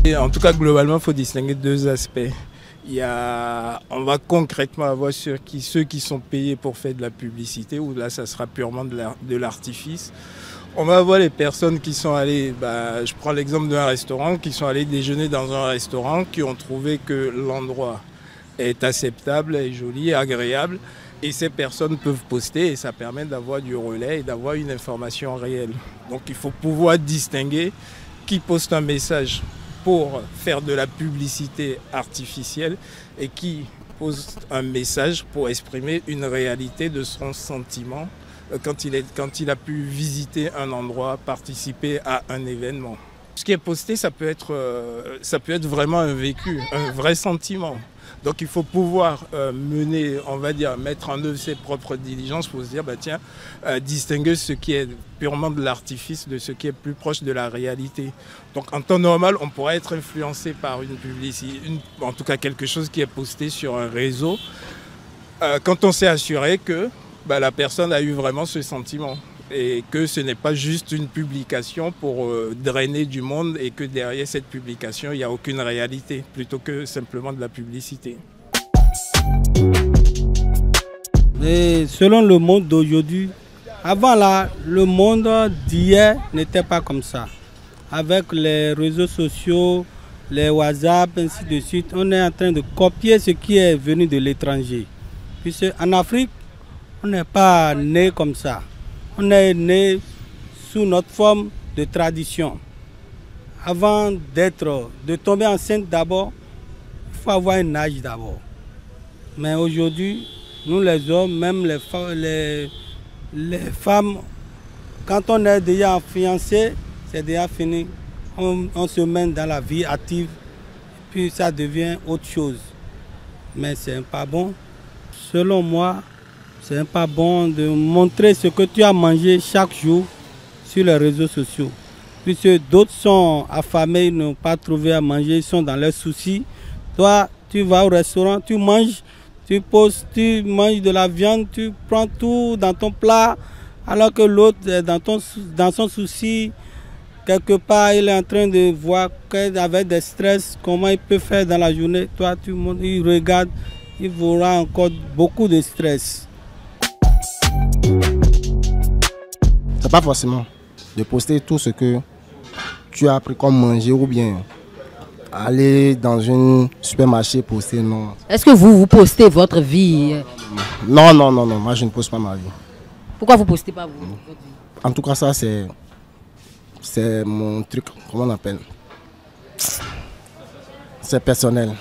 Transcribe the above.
Et en tout cas, globalement, il faut distinguer deux aspects. On va concrètement avoir ceux qui sont payés pour faire de la publicité, où là, ça sera purement de l'artifice. On va avoir les personnes qui sont allées, je prends l'exemple d'un restaurant, qui sont allées déjeuner dans un restaurant, qui ont trouvé que l'endroit est acceptable, est joli, agréable. Et ces personnes peuvent poster et ça permet d'avoir du relais et d'avoir une information réelle. Donc il faut pouvoir distinguer qui poste un message pour faire de la publicité artificielle et qui poste un message pour exprimer une réalité de son sentiment quand il a pu visiter un endroit, participer à un événement. Ce qui est posté, ça peut être vraiment un vécu, un vrai sentiment. Donc il faut pouvoir mettre en œuvre ses propres diligences pour se dire, distinguer ce qui est purement de l'artifice de ce qui est plus proche de la réalité. Donc en temps normal, on pourrait être influencé par une publicité, en tout cas quelque chose qui est posté sur un réseau, quand on s'est assuré que la personne a eu vraiment ce sentiment. Et que ce n'est pas juste une publication pour drainer du monde et que derrière cette publication, il n'y a aucune réalité, plutôt que simplement de la publicité. Et selon le monde d'aujourd'hui, avant là, le monde d'hier n'était pas comme ça. Avec les réseaux sociaux, les WhatsApp, ainsi de suite, on est en train de copier ce qui est venu de l'étranger. Puisque en Afrique, on n'est pas né comme ça. On est né sous notre forme de tradition. Avant de tomber enceinte d'abord, il faut avoir un âge d'abord. Mais aujourd'hui, nous les hommes, même les femmes, quand on est déjà fiancé, c'est déjà fini. On se mène dans la vie active, puis ça devient autre chose. Mais c'est pas bon. Selon moi, c'est pas bon de montrer ce que tu as mangé chaque jour sur les réseaux sociaux. Puisque d'autres sont affamés, ils n'ont pas trouvé à manger, ils sont dans leurs soucis. Toi, tu vas au restaurant, tu manges, tu manges de la viande, tu prends tout dans ton plat, alors que l'autre est dans son souci. Quelque part, il est en train de voir avec des stress, comment il peut faire dans la journée. Toi, il regarde, il aura encore beaucoup de stress. C'est pas forcément de poster tout ce que tu as appris comme manger ou bien aller dans un supermarché poster, non. Est-ce que vous postez votre vie? Non, moi je ne poste pas ma vie. Pourquoi vous ne postez pas votre vie? En tout cas, ça c'est mon truc, comment on appelle? C'est personnel.